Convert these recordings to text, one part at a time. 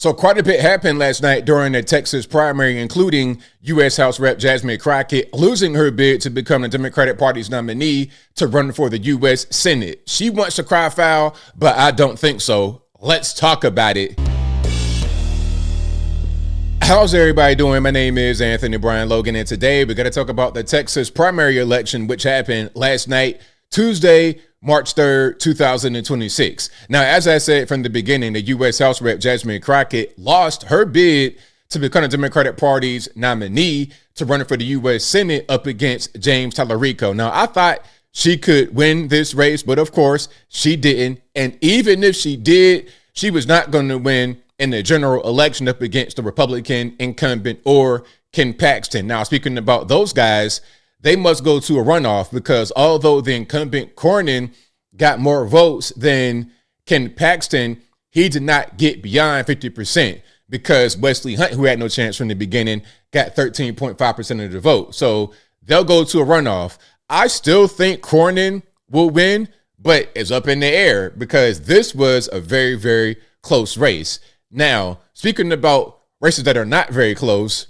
So quite a bit happened last night during the Texas primary, including U.S. House Rep Jasmine Crockett losing her bid to become the Democratic Party's nominee to run for the U.S. Senate. She wants to cry foul, but I don't think so. Let's talk about it. How's everybody doing? My name is Anthony Brian Logan, and today we're going to talk about the Texas primary election, which happened last night, Tuesday, March 3rd, 2026. Now, as I said from the beginning, the U.S. House Rep Jasmine Crockett lost her bid to become the Democratic Party's nominee to run for the U.S. Senate up against James Talarico. Now, I thought she could win this race, but of course she didn't. And even if she did, she was not going to win in the general election up against the Republican incumbent or Ken Paxton. Now, speaking about those guys, they must go to a runoff because although the incumbent Cornyn got more votes than Ken Paxton, he did not get beyond 50% because Wesley Hunt, who had no chance from the beginning, got 13.5% of the vote. So they'll go to a runoff. I still think Cornyn will win, but it's up in the air because this was a very, very close race. Now, speaking about races that are not very close,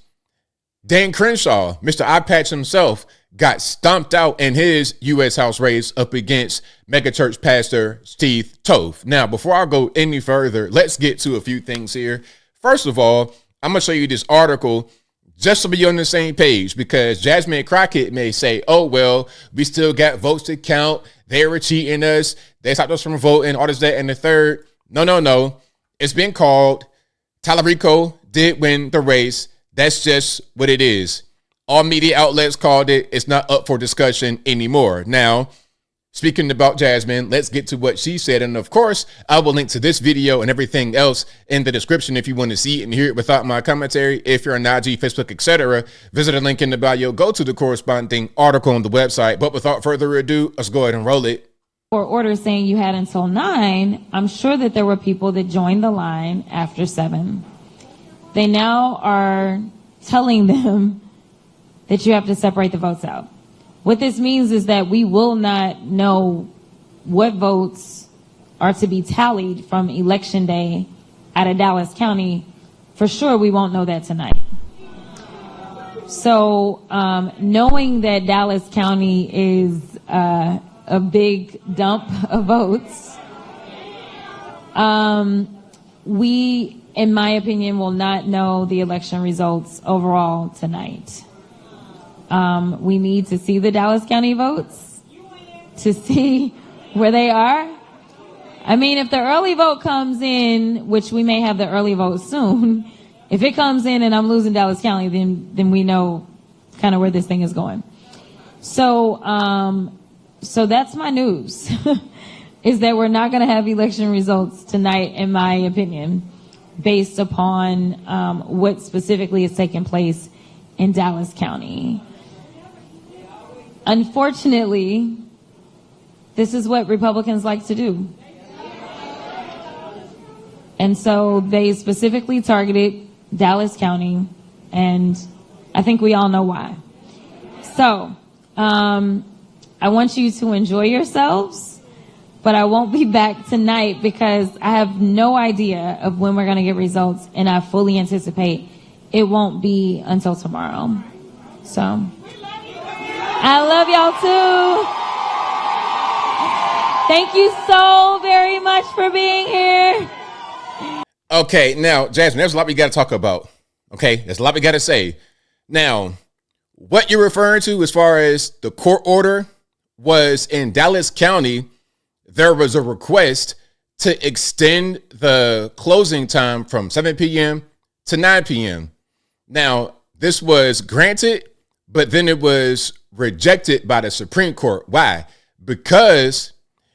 Dan Crenshaw, Mr. Eye Patch himself, got stomped out in his U.S. House race up against megachurch pastor Steve Toth. Now, before I go any further, let's get to a few things here. First of all, I'm going to show you this article just to be on the same page because Jasmine Crockett may say, oh, well, we still got votes to count. They were cheating us. They stopped us from voting, all this, that, and the third. No. It's been called. Talarico did win the race. That's just what it is. All media outlets called it. It's not up for discussion anymore. Now, speaking about Jasmine, let's get to what she said. And of course, I will link to this video and everything else in the description if you want to see it and hear it without my commentary. If you're on IG, Facebook, etc., visit the link in the bio. Go to the corresponding article on the website. But without further ado, let's go ahead and roll it. Or order saying you had until 9, I'm sure that there were people that joined the line after 7. They now are telling them that you have to separate the votes out. What this means is that we will not know what votes are to be tallied from Election Day out of Dallas County. For sure, we won't know that tonight. So knowing that Dallas County is a big dump of votes, we, in my opinion, will not know the election results overall tonight. We need to see the Dallas County votes to see where they are. I mean, if the early vote comes in, which we may have the early vote soon, if it comes in and I'm losing Dallas County, then we know kind of where this thing is going. So that's my news, is that we're not going to have election results tonight, in my opinion, based upon what specifically is taking place in Dallas County. Unfortunately, this is what Republicans like to do. And so they specifically targeted Dallas County, and I think we all know why. So I want you to enjoy yourselves, but I won't be back tonight because I have no idea of when we're going to get results, and I fully anticipate it won't be until tomorrow. So I love y'all too. Thank you so very much for being here. Okay, now, Jasmine, there's a lot we got to talk about. Okay, there's a lot we got to say. Now, what you're referring to as far as the court order was in Dallas County, there was a request to extend the closing time from 7 p.m. to 9 p.m. Now, this was granted, but then it was rejected by the Supreme Court. Why? Because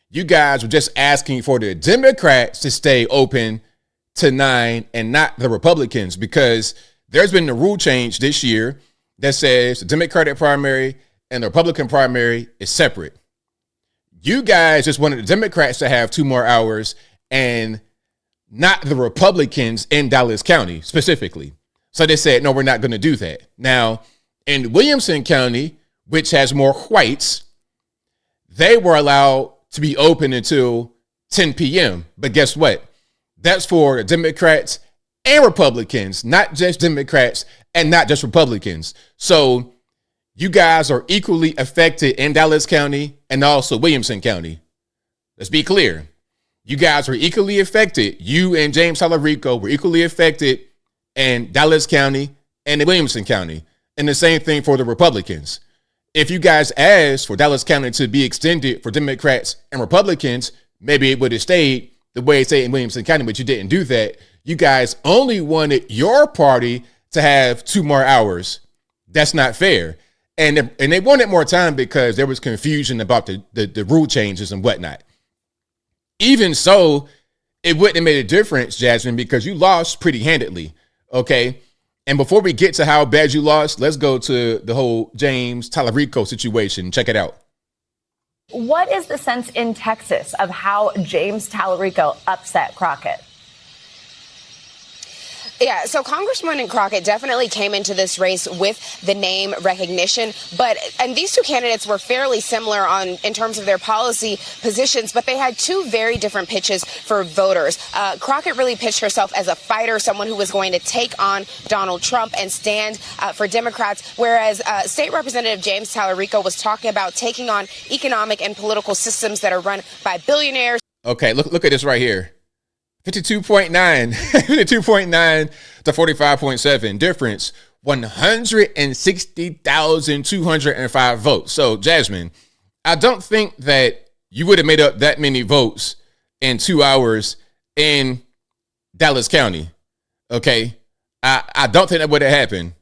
you guys were just asking for the Democrats to stay open to 9 and not the Republicans, because there's been a rule change this year that says the Democratic primary and the Republican primary is separate. You guys just wanted the Democrats to have 2 more hours and not the Republicans in Dallas County specifically. So they said, no, we're not going to do that. Now, in Williamson County, which has more whites, they were allowed to be open until 10 p.m. But guess what? That's for the Democrats and Republicans, not just Democrats and not just Republicans. So you guys are equally affected in Dallas County and also Williamson County. Let's be clear. You guys were equally affected. You and James Talarico were equally affected in Dallas County and in Williamson County. And the same thing for the Republicans. If you guys asked for Dallas County to be extended for Democrats and Republicans, maybe it would have stayed the way it stayed in Williamson County, but you didn't do that. You guys only wanted your party to have 2 more hours. That's not fair. And they wanted more time because there was confusion about the rule changes and whatnot. Even so, it wouldn't have made a difference, Jasmine, because you lost pretty handedly, okay? And before we get to how bad you lost, let's go to the whole James Talarico situation. Check it out. What is the sense in Texas of how James Talarico upset Crockett? Yeah, so Congresswoman Crockett definitely came into this race with the name recognition, and these two candidates were fairly similar in terms of their policy positions, but they had 2 very different pitches for voters. Crockett really pitched herself as a fighter, someone who was going to take on Donald Trump and stand for Democrats, whereas State Representative James Talarico was talking about taking on economic and political systems that are run by billionaires. Okay, look at this right here. 52.9 to 45.7 difference, 160,205 votes. So, Jasmine, I don't think that you would have made up that many votes in 2 hours in Dallas County. Okay, I don't think that would have happened.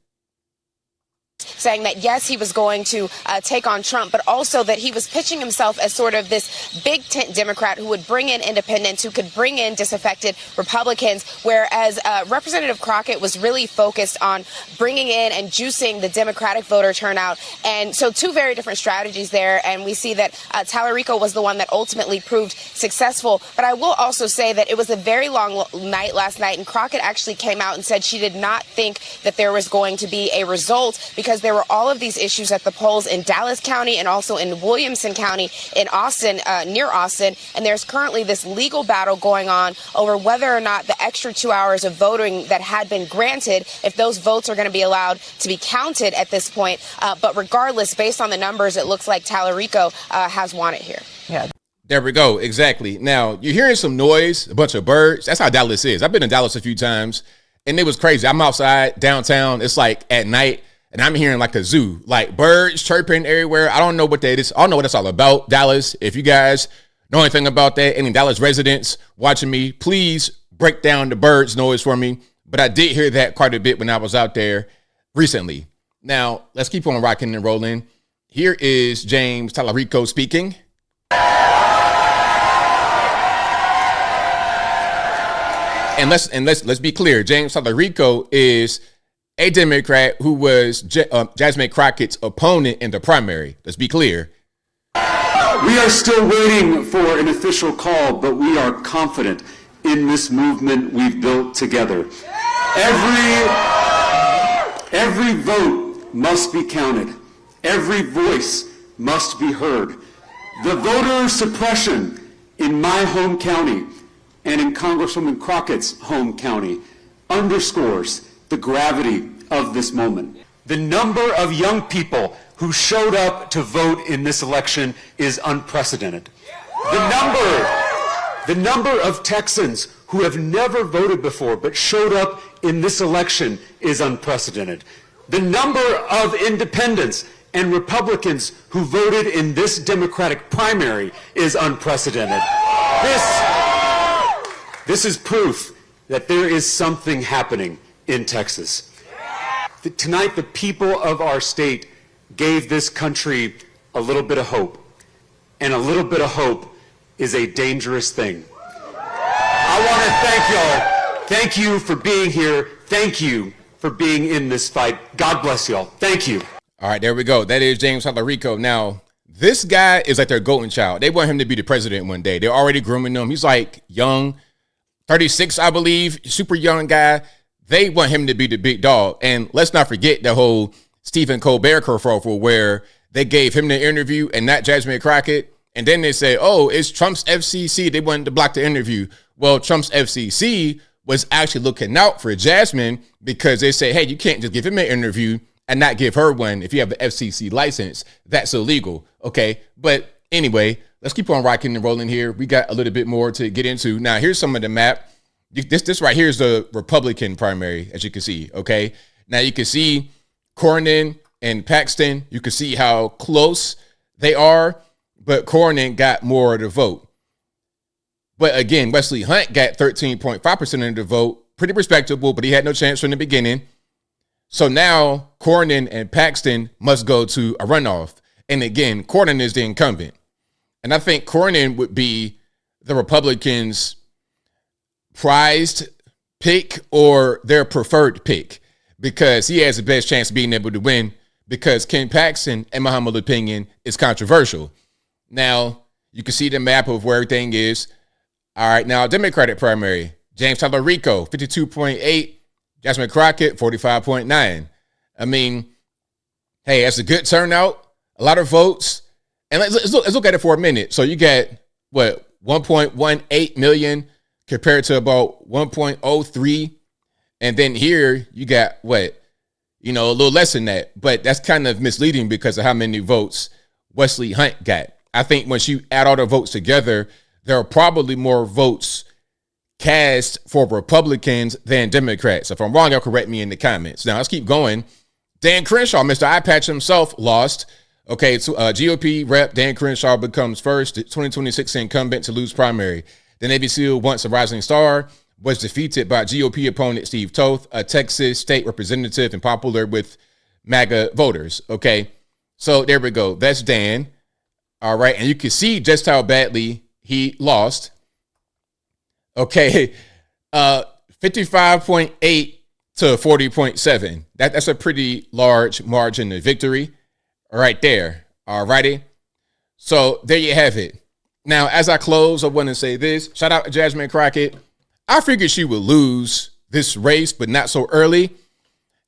Saying that, yes, he was going to take on Trump, but also that he was pitching himself as sort of this big tent Democrat who would bring in independents, who could bring in disaffected Republicans, whereas Representative Crockett was really focused on bringing in and juicing the Democratic voter turnout. And so 2 very different strategies there. And we see that Talarico was the one that ultimately proved successful. But I will also say that it was a very long night last night, and Crockett actually came out and said she did not think that there was going to be a result because there were all of these issues at the polls in Dallas County and also in Williamson County in Austin, near Austin. And there's currently this legal battle going on over whether or not the extra 2 hours of voting that had been granted, if those votes are going to be allowed to be counted at this point. But regardless, based on the numbers, it looks like Talarico has won it here. Yeah. There we go. Exactly. Now, you're hearing some noise, a bunch of birds. That's how Dallas is. I've been in Dallas a few times, and it was crazy. I'm outside downtown. It's like at night. And I'm hearing like a zoo, like birds chirping everywhere. I don't know what that is. I don't know what that's all about, Dallas. If you guys know anything about that, any Dallas residents watching me, please break down the birds noise for me. But I did hear that quite a bit when I was out there recently. Now, let's keep on rocking and rolling. Here is James Talarico speaking. And let's be clear. James Talarico is a Democrat who was Jasmine Crockett's opponent in the primary. Let's be clear. We are still waiting for an official call, but we are confident in this movement we've built together. Every vote must be counted. Every voice must be heard. The voter suppression in my home county and in Congresswoman Crockett's home county underscores the gravity of this moment. The number of young people who showed up to vote in this election is unprecedented. The number of Texans who have never voted before but showed up in this election is unprecedented. The number of independents and Republicans who voted in this Democratic primary is unprecedented. This is proof that there is something happening in Texas. Tonight, the people of our state gave this country a little bit of hope. And a little bit of hope is a dangerous thing. I want to thank y'all. Thank you for being here. Thank you for being in this fight. God bless y'all. Thank you. All right, there we go. That is James Talarico. Now, this guy is like their golden child. They want him to be the president one day. They're already grooming him. He's like young, 36, I believe, super young guy. They want him to be the big dog. And let's not forget the whole Stephen Colbert kerfuffle where they gave him the interview and not Jasmine Crockett. And then they say, oh, it's Trump's FCC. They wanted to block the interview. Well, Trump's FCC was actually looking out for Jasmine because they say, hey, you can't just give him an interview and not give her one. If you have the FCC license, that's illegal. Okay. But anyway, let's keep on rocking and rolling here. We got a little bit more to get into. Now, here's some of the map. This right here is the Republican primary, as you can see. Okay. Now you can see Cornyn and Paxton. You can see how close they are, but Cornyn got more of the vote. But again, Wesley Hunt got 13.5% of the vote. Pretty respectable, but he had no chance from the beginning. So now Cornyn and Paxton must go to a runoff. And again, Cornyn is the incumbent. And I think Cornyn would be the Republicans' prized pick or their preferred pick because he has the best chance of being able to win because Ken Paxton, in my humble opinion, is controversial. Now, you can see the map of where everything is. All right, now Democratic primary, James Talarico, 52.8, Jasmine Crockett, 45.9. I mean, hey, that's a good turnout, a lot of votes. And let's look at it for a minute. So you got, 1.18 million compared to about 1.03. And then here you got, a little less than that. But that's kind of misleading because of how many votes Wesley Hunt got. I think once you add all the votes together, there are probably more votes cast for Republicans than Democrats. If I'm wrong, y'all correct me in the comments. Now, let's keep going. Dan Crenshaw, Mr. Eye Patch himself, lost. Okay, so GOP rep Dan Crenshaw becomes first 2026 incumbent to lose primary. The Navy SEAL, once a rising star, was defeated by GOP opponent Steve Toth, a Texas state representative and popular with MAGA voters. Okay, so there we go. That's Dan. All right, and you can see just how badly he lost. Okay, 55.8 to 40.7. That's a pretty large margin of victory right there. All righty. So there you have it. Now, as I close, I want to say this. Shout out to Jasmine Crockett. I figured she would lose this race, but not so early.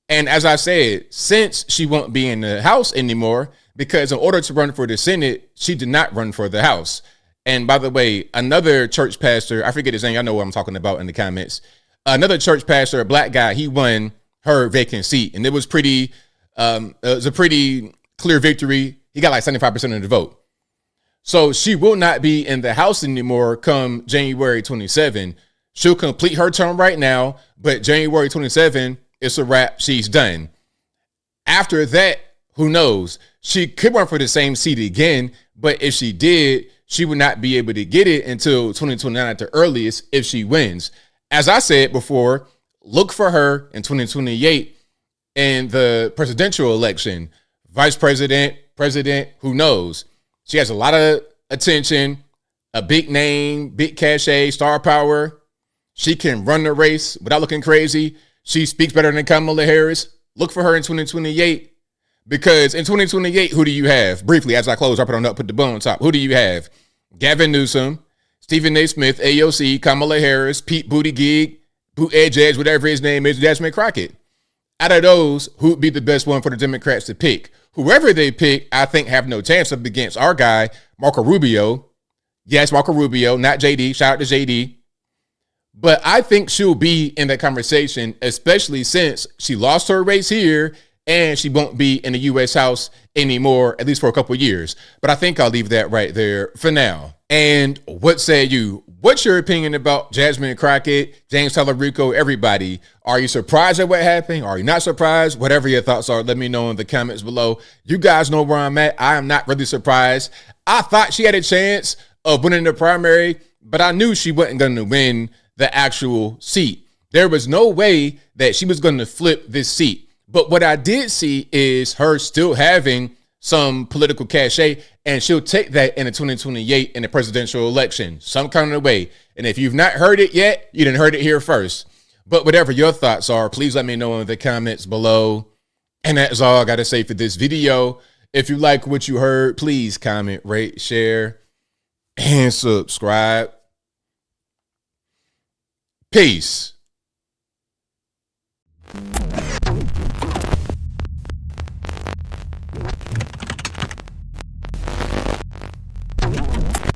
And as I said, since she won't be in the House anymore, because in order to run for the Senate, she did not run for the House. And by the way, another church pastor, I forget his name, I know what I'm talking about in the comments. Another church pastor, a black guy, he won her vacant seat. And it was a pretty clear victory. He got like 75% of the vote. So she will not be in the House anymore come January 27. She'll complete her term right now, but January 27, it's a wrap. She's done. After that, who knows? She could run for the same seat again, but if she did, she would not be able to get it until 2029 at the earliest if she wins. As I said before, look for her in 2028 in the presidential election. Vice president, president, who knows? She has a lot of attention, a big name, big cachet, star power. She can run the race without looking crazy. She speaks better than Kamala Harris. Look for her in 2028. Because in 2028, who do you have? Briefly, as I close, I put the bone on top. Who do you have? Gavin Newsom, Stephen A. Smith, AOC, Kamala Harris, Pete Buttigieg, Buttigieg, whatever his name is, Jasmine Crockett. Out of those, who would be the best one for the Democrats to pick? Whoever they pick, I think have no chance up against our guy, Marco Rubio. Yes, Marco Rubio, not JD. Shout out to JD. But I think she'll be in that conversation, especially since she lost her race here and she won't be in the U.S. House anymore, at least for a couple of years. But I think I'll leave that right there for now. And what say you? What's your opinion about Jasmine Crockett, James Talarico, everybody? Are you surprised at what happened? Are you not surprised? Whatever your thoughts are, let me know in the comments below. You guys know where I'm at. I am not really surprised. I thought she had a chance of winning the primary, but I knew she wasn't going to win the actual seat. There was no way that she was going to flip this seat. But what I did see is her still having some political cachet, and she'll take that in the 2028 in the presidential election, some kind of way. And if you've not heard it yet, you didn't heard it here first. But whatever your thoughts are, please let me know in the comments below. And that's all I got to say for this video. If you like what you heard, please comment, rate, share, and subscribe. Peace.